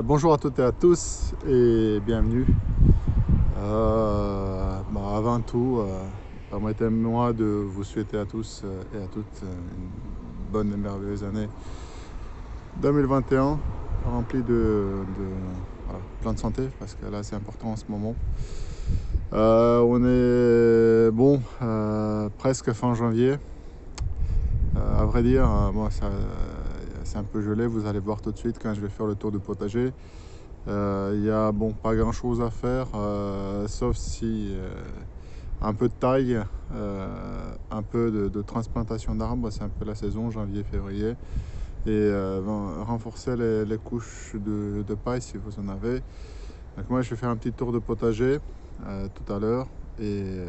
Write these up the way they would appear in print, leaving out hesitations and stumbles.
Bonjour à toutes et à tous et bienvenue. Avant tout, permettez-moi de vous souhaiter à tous et à toutes une bonne et merveilleuse année 2021, remplie de plein de santé, parce que là c'est important en ce moment. On est presque fin janvier. À vrai dire, c'est un peu gelé, vous allez voir tout de suite quand je vais faire le tour du potager. Il n'y a pas grand chose à faire, sauf si un peu de taille, un peu de transplantation d'arbres, c'est un peu la saison, janvier-février, et renforcer les couches de paille si vous en avez. Donc moi je vais faire un petit tour de potager tout à l'heure, et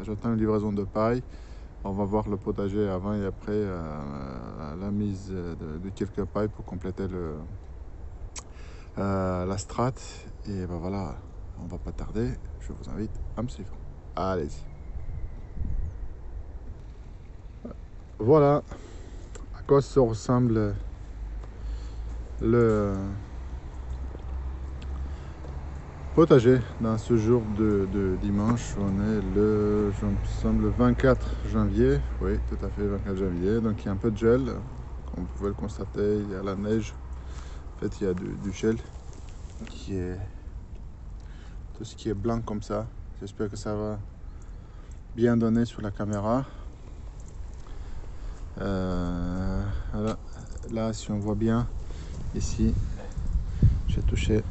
j'attends une livraison de paille. On va voir le potager avant et après la mise de quelques pailles pour compléter la strate. Et ben voilà, on va pas tarder, je vous invite à me suivre. Allez-y. Voilà à quoi ça ressemble le potager dans ce jour de dimanche. On est le 24 janvier. Oui, tout à fait, 24 janvier. Donc il y a un peu de gel, comme vous pouvez le constater. Il y a la neige. En fait, il y a du gel qui est tout ce qui est blanc comme ça. J'espère que ça va bien donner sur la caméra. Voilà. Là, si on voit bien ici, j'ai touché.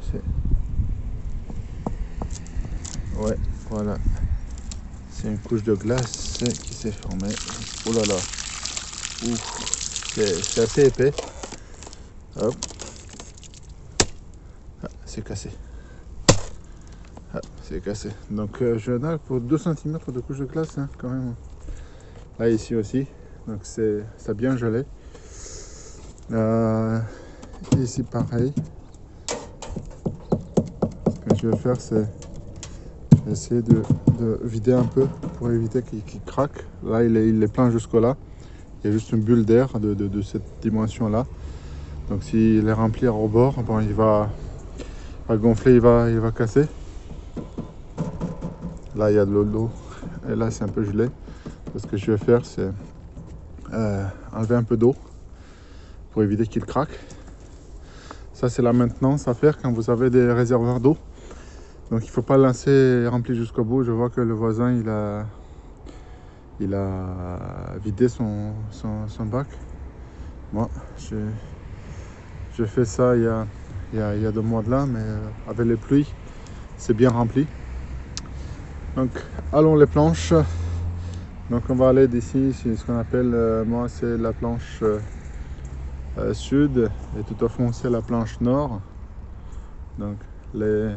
Ouais, voilà. C'est une couche de glace qui s'est formée. Oh là là. Ouf. C'est assez épais. Hop. Ah, c'est cassé. Ah, c'est cassé. Donc je n'ai pour 2 cm de couche de glace quand même. Là ici aussi. Donc ça a bien gelé. Ici pareil. Ce que je vais faire, c'est essayer de vider un peu pour éviter qu'il craque. Là il est plein jusqu'au là. Il y a juste une bulle d'air de cette dimension là. Donc s'il est rempli à rebord, il va gonfler, il va casser. Là il y a de l'eau et là c'est un peu gelé. Ce que je vais faire, c'est enlever un peu d'eau pour éviter qu'il craque. Ça c'est la maintenance à faire quand vous avez des réservoirs d'eau. Donc il ne faut pas le laisser rempli jusqu'au bout. Je vois que le voisin il a vidé son bac. Moi j'ai fait ça il y a 2 mois de là, mais avec les pluies c'est bien rempli. Donc allons les planches. Donc on va aller d'ici, c'est ce qu'on appelle, moi c'est la planche sud, et tout au fond c'est la planche nord. Donc les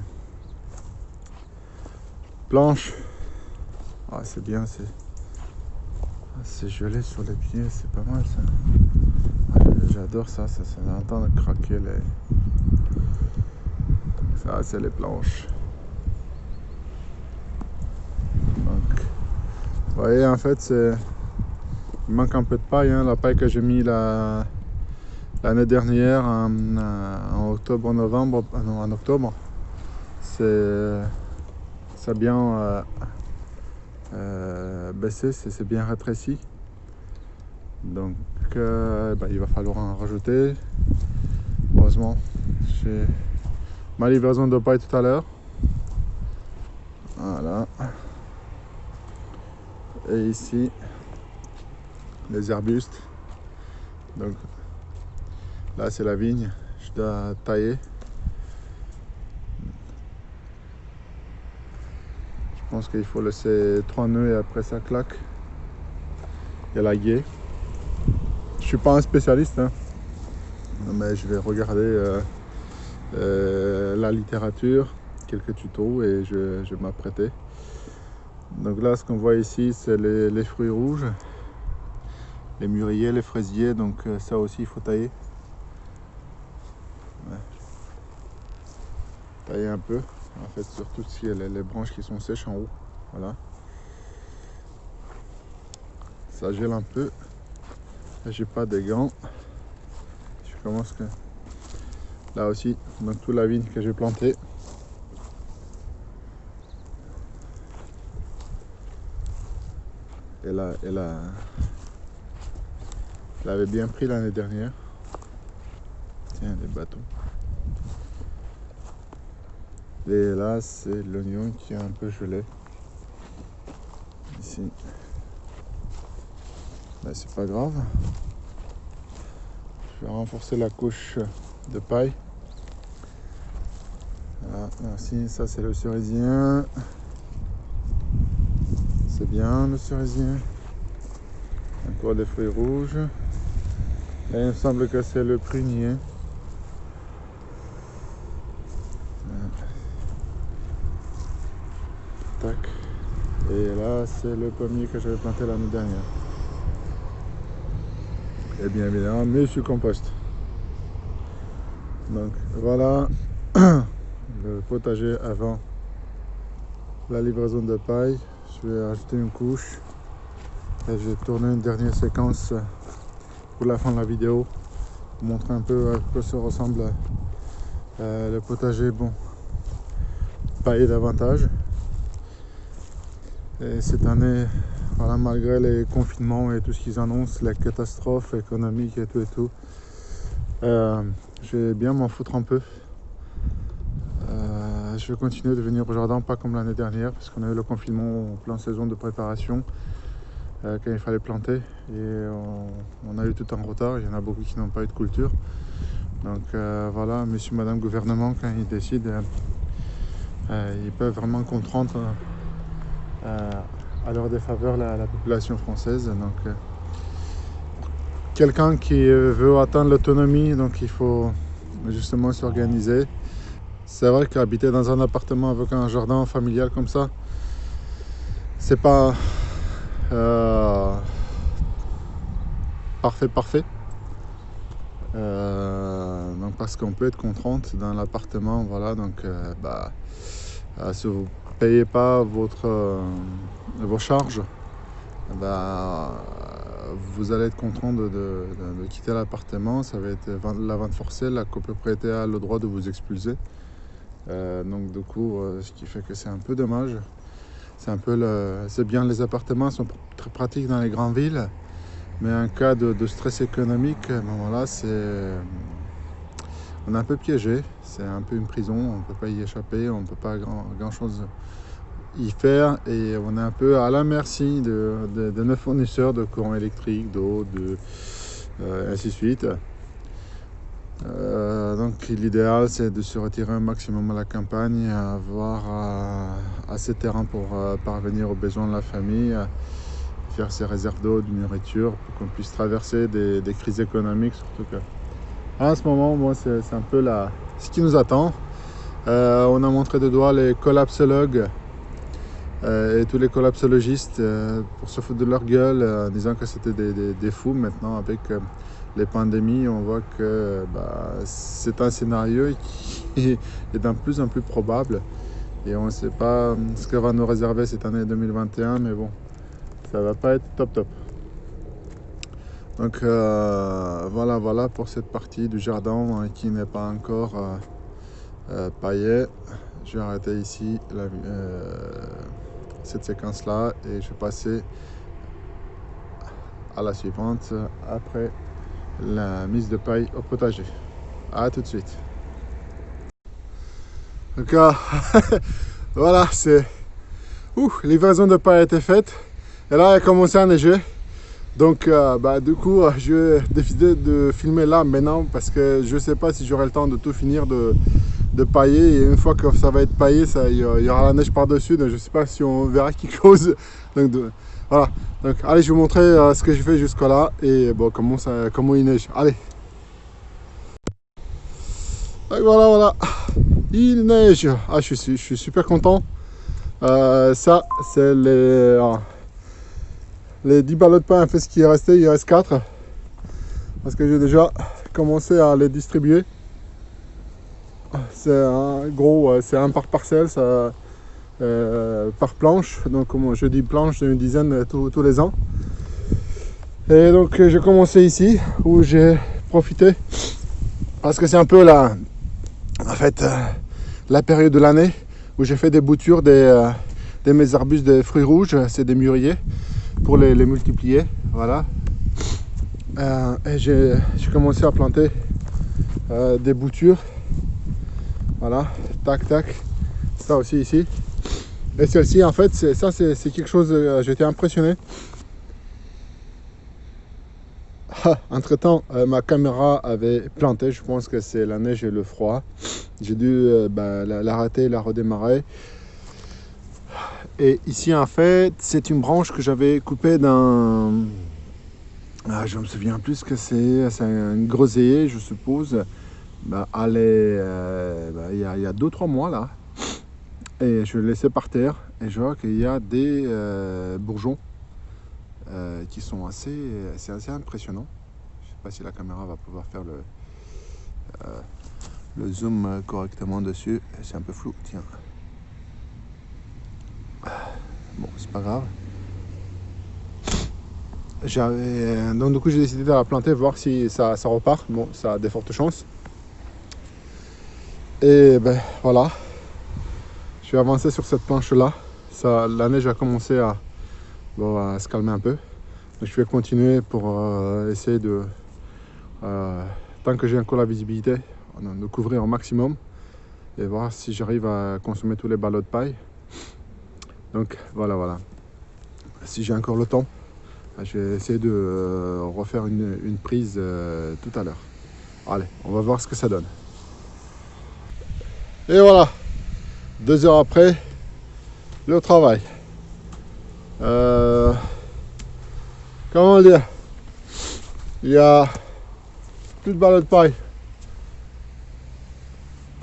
planches, c'est bien, c'est gelé sur les pieds, c'est pas mal ça. J'adore ça entend craquer ça c'est les planches. Donc vous voyez, en fait il manque un peu de paille, la paille que j'ai mis l'année dernière en octobre, novembre, non, en octobre, ça a bien baissé, c'est bien rétréci. Donc il va falloir en rajouter. Heureusement, j'ai ma livraison de paille tout à l'heure. Voilà. Et ici, les arbustes. Donc là c'est la vigne, je dois tailler. Je pense qu'il faut laisser 3 nœuds et après ça claque. Il y a la guée. Je suis pas un spécialiste, mais je vais regarder la littérature, quelques tutos, et je vais m'apprêter. Donc là ce qu'on voit ici c'est les fruits rouges, les mûriers, les fraisiers, donc ça aussi il faut tailler. Ouais. Tailler un peu, en fait, surtout si les branches qui sont sèches en haut. Voilà. Ça gèle un peu. J'ai pas des gants. Je commence Là aussi, donc toute la vigne que j'ai plantée. Elle avait bien pris l'année dernière. Tiens, les bâtons. Et là, c'est l'oignon qui est un peu gelé. Ici. Ben, c'est pas grave. Je vais renforcer la couche de paille. Voilà, merci. Ça, c'est le cerisier. C'est bien le cerisier. Encore des fruits rouges. Et il me semble que c'est le prunier. Tac. Et là, c'est le pommier que j'avais planté l'année dernière. Et bien évidemment, monsieur compost. Donc voilà le potager avant la livraison de paille. Je vais ajouter une couche. Et je vais tourner une dernière séquence pour la fin de la vidéo. Pour montrer un peu à quoi ça ressemble le potager, bon, paillé davantage. Et cette année, voilà, malgré les confinements et tout ce qu'ils annoncent, les catastrophes économiques et tout, je vais bien m'en foutre un peu. Je vais continuer de venir au jardin, pas comme l'année dernière, parce qu'on a eu le confinement en pleine saison de préparation, quand il fallait planter, et on a eu tout en retard. Il y en a beaucoup qui n'ont pas eu de culture. Donc voilà, monsieur, madame gouvernement, quand ils décident, ils peuvent vraiment contraindre à leur défaveur la population française. Donc quelqu'un qui veut atteindre l'autonomie, donc il faut justement s'organiser. C'est vrai qu'habiter dans un appartement avec un jardin familial comme ça, c'est pas parfait. Donc parce qu'on peut être contrainte dans l'appartement, voilà. Donc si vous payez pas vos charges, vous allez être contraint de quitter l'appartement. Ça va être la vente forcée. La copropriété a le droit de vous expulser. Donc du coup, ce qui fait que c'est un peu dommage. C'est bien, les appartements sont très pratiques dans les grandes villes, mais en cas de stress économique, voilà, on est un peu piégé. C'est un peu une prison. On ne peut pas y échapper. On ne peut pas grand chose y faire, et on est un peu à la merci de nos fournisseurs de courant électrique, d'eau, ainsi de suite. Donc l'idéal, c'est de se retirer un maximum à la campagne, avoir assez de terrain pour parvenir aux besoins de la famille, faire ses réserves d'eau, de nourriture, pour qu'on puisse traverser des crises économiques. Surtout que en ce moment, bon, c'est un peu ce qui nous attend. On a montré de doigt les collapsologues et tous les collapsologistes pour se foutre de leur gueule, en disant que c'était des fous. Maintenant, avec les pandémies, on voit que c'est un scénario qui est de plus en plus probable, et on ne sait pas ce que va nous réserver cette année 2021, mais bon, ça va pas être top. Donc voilà pour cette partie du jardin qui n'est pas encore paillée. Je vais arrêter ici cette séquence là, et je vais passer à la suivante après la mise de paille au potager. À tout de suite. Donc voilà, livraison de paille a été faite, et là il a commencé à neiger. Donc du coup je vais décider de filmer là maintenant, parce que je ne sais pas si j'aurai le temps de tout finir de pailler, et une fois que ça va être paillé, il y aura la neige par dessus, donc je ne sais pas si on verra quelque chose. Donc voilà, donc allez, je vais vous montrer ce que j'ai fait jusqu'à là, et bon, comment il neige. Allez, donc voilà, il neige. Je suis super content. Ça c'est les 10 ballots de pain. En fait, ce qui est resté, il reste 4, parce que j'ai déjà commencé à les distribuer. C'est un gros, c'est un par parcelle, ça, par planche. Donc comme je dis planche, j'ai une dizaine tous les ans. Et donc j'ai commencé ici, où j'ai profité, parce que c'est un peu fait la période de l'année où j'ai fait des boutures de mes arbustes de fruits rouges, c'est des mûriers, pour les multiplier. Voilà. Et j'ai commencé à planter des boutures. Voilà, tac tac. Ça aussi ici. Et celle-ci, en fait, c'est quelque chose, j'étais impressionné. Entre temps, ma caméra avait planté, je pense que c'est la neige et le froid. J'ai dû l'arrêter, la redémarrer. Et ici, en fait, c'est une branche que j'avais coupée d'un... je me souviens plus ce que c'est un groseillier, je suppose. Elle est, il y a 2-3 mois là. Et je l'ai laissé par terre et je vois qu'il y a des bourgeons qui sont assez impressionnants. Je ne sais pas si la caméra va pouvoir faire le zoom correctement dessus. C'est un peu flou, tiens. Bon, c'est pas grave. Donc du coup j'ai décidé de la planter, voir si ça repart. Bon, ça a des fortes chances. Et voilà. Je vais avancer sur cette planche là. La neige a commencé à se calmer un peu. Donc, je vais continuer pour essayer de, tant que j'ai encore la visibilité, de couvrir au maximum et voir si j'arrive à consommer tous les ballots de paille. Donc voilà. Si j'ai encore le temps, je vais essayer de refaire une prise tout à l'heure. Allez, on va voir ce que ça donne. Et voilà, 2 heures après, le travail. Comment dire, il y a plus de ballots de paille.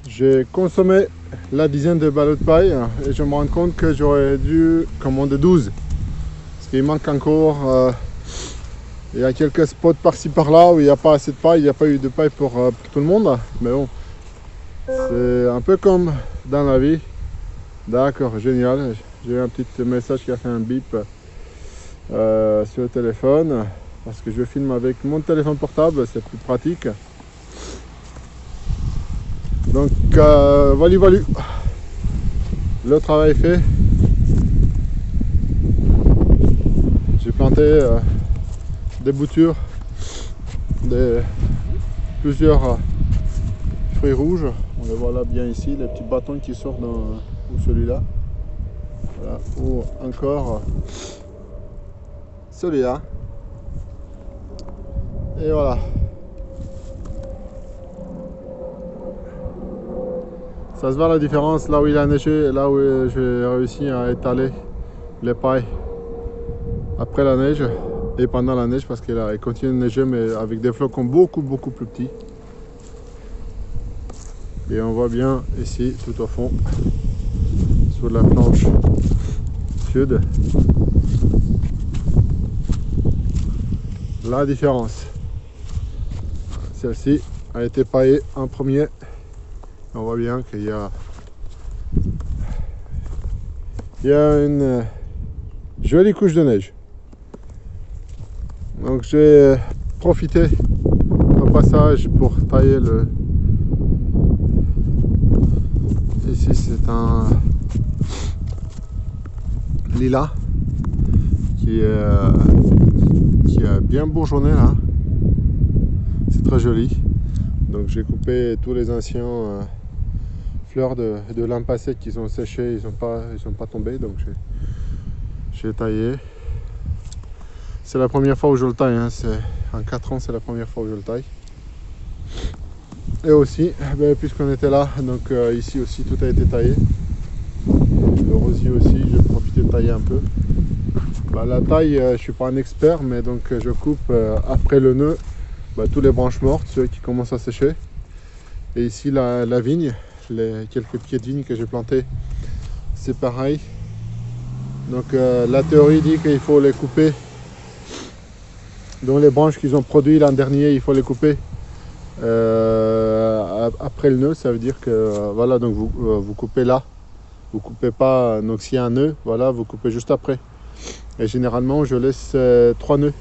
J'ai consommé la dizaine de ballots de paille et je me rends compte que j'aurais dû commander 12. Parce qu'il manque encore, il y a quelques spots par-ci par-là où il n'y a pas assez de paille, il n'y a pas eu de paille pour tout le monde. Mais bon, c'est un peu comme dans la vie. D'accord, génial. J'ai eu un petit message qui a fait un bip sur le téléphone. Parce que je filme avec mon téléphone portable, c'est plus pratique. Donc voilà. Le travail est fait. J'ai planté des boutures, plusieurs fruits rouges. On les voit là bien ici, les petits bâtons qui sortent ou celui-là. Voilà. Ou encore celui-là. Et voilà. Ça se voit la différence là où il a neigé et là où j'ai réussi à étaler les pailles après la neige et pendant la neige parce qu'il continue de neiger mais avec des flocons beaucoup plus petits. Et on voit bien ici tout au fond sur la planche sud la différence. Celle-ci a été paillée en premier. On voit bien qu'il y a une jolie couche de neige. Donc j'ai profité au passage pour tailler le... Ici c'est un lilas qui est bien bourgeonné là. C'est très joli. Donc j'ai coupé tous les anciens fleurs de lampasset qui sont séchées, ils sont pas tombés, donc j'ai taillé. C'est la première fois où je le taille, hein. En 4 ans c'est la première fois où je le taille. Et aussi, puisqu'on était là, donc ici aussi tout a été taillé. Le rosier aussi, j'ai profité de tailler un peu. La taille, je suis pas un expert, mais donc je coupe après le nœud tous les branches mortes, ceux qui commencent à sécher. Et ici la vigne, les quelques pieds de vigne que j'ai plantés, c'est pareil. Donc la théorie dit qu'il faut les couper. Donc les branches qu'ils ont produites l'an dernier, il faut les couper après le nœud. Ça veut dire que voilà, donc vous coupez là, vous coupez pas. Donc s'il y a un nœud, voilà, vous coupez juste après. Et généralement je laisse 3 nœuds.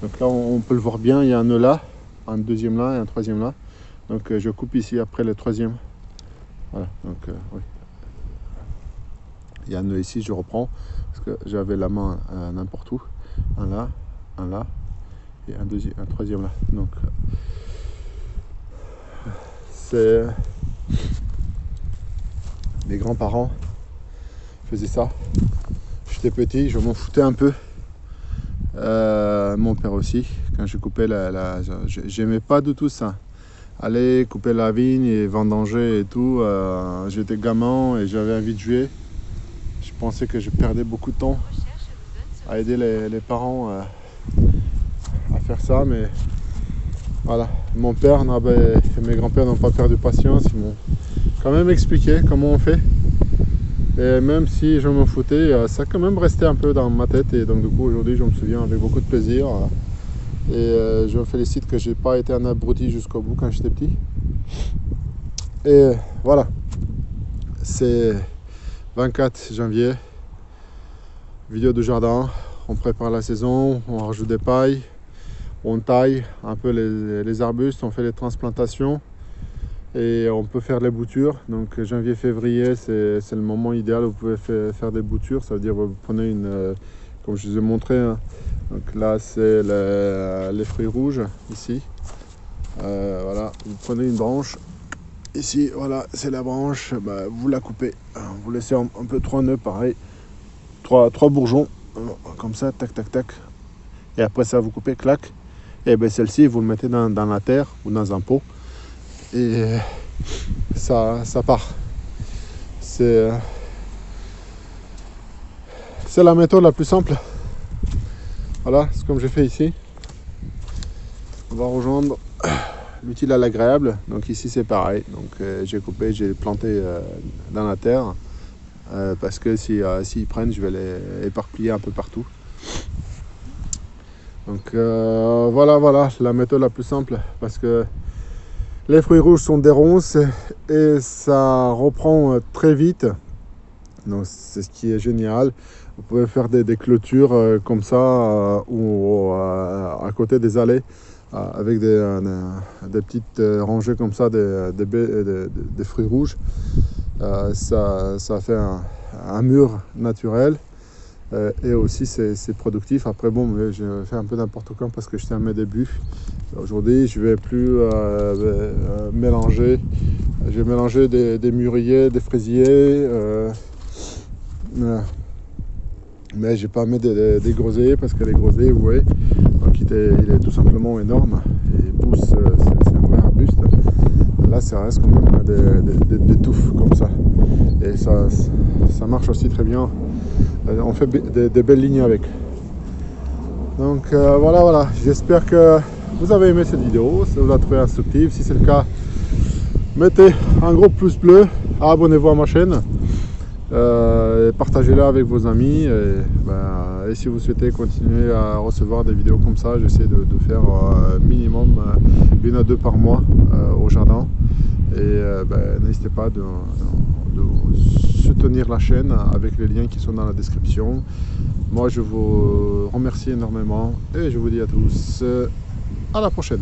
Donc là on peut le voir bien, il y a un nœud là, un deuxième là et un troisième là. Donc je coupe ici après le troisième. Voilà, donc oui. Il y a un nœud ici, je reprends, parce que j'avais la main n'importe où. Un là, et un troisième là. Donc c'est mes grands-parents faisaient ça. J'étais petit, je m'en foutais un peu. Mon père aussi, quand je coupais j'aimais pas du tout ça. Aller couper la vigne et vendanger et tout. J'étais gamin et j'avais envie de jouer. Je pensais que je perdais beaucoup de temps à aider les parents à faire ça, mais voilà. Mon père et mes grands-pères n'ont pas perdu patience. Ils m'ont quand même expliqué comment on fait. Et même si je m'en foutais, ça a quand même resté un peu dans ma tête. Et donc du coup aujourd'hui je me souviens avec beaucoup de plaisir. Et je me félicite que j'ai pas été un abruti jusqu'au bout quand j'étais petit. Et voilà, c'est 24 janvier, vidéo de jardin. On prépare la saison, on rajoute des pailles, on taille un peu les arbustes, on fait les transplantations et on peut faire les boutures. Donc janvier, février, c'est le moment idéal où vous pouvez faire des boutures. Ça veut dire que vous prenez comme je vous ai montré, hein. Donc là c'est les fruits rouges ici. Voilà, vous prenez une branche ici, voilà, c'est la branche, vous la coupez, vous laissez un peu 3 nœuds, pareil, 3 bourgeons, comme ça, tac tac tac, et après ça vous coupez, clac, et celle-ci vous le mettez dans la terre ou dans un pot et ça part. C'est la méthode la plus simple. Voilà, c'est comme j'ai fait ici. On va rejoindre l'utile à l'agréable. Donc ici c'est pareil. Donc j'ai coupé, j'ai planté dans la terre parce que s'ils prennent, je vais les éparpiller un peu partout. Donc voilà la méthode la plus simple, parce que les fruits rouges sont des ronces et ça reprend très vite. Donc c'est ce qui est génial. Vous pouvez faire des clôtures comme ça ou à côté des allées avec des petites rangées comme ça des fruits rouges. Ça fait un mur naturel et aussi c'est productif. Après bon, je fais un peu n'importe quoi parce que j'étais à mes débuts. Aujourd'hui je vais plus mélanger. Je vais mélanger des mûriers, des fraisiers. Mais j'ai pas mis des groseilliers parce que les groseilliers, vous voyez, donc il est tout simplement énorme et il pousse, c'est un vrai arbuste. Là ça reste quand même des touffes comme ça et ça marche aussi très bien. On fait des belles lignes avec. Donc voilà, j'espère que vous avez aimé cette vidéo, ça vous a trouvé instructive. Si c'est le cas, mettez un gros pouce bleu, abonnez-vous à ma chaîne. Partagez-la avec vos amis et si vous souhaitez continuer à recevoir des vidéos comme ça, j'essaie de faire minimum 1 à 2 par mois au jardin et n'hésitez pas de soutenir la chaîne avec les liens qui sont dans la description. Moi je vous remercie énormément et je vous dis à tous à la prochaine.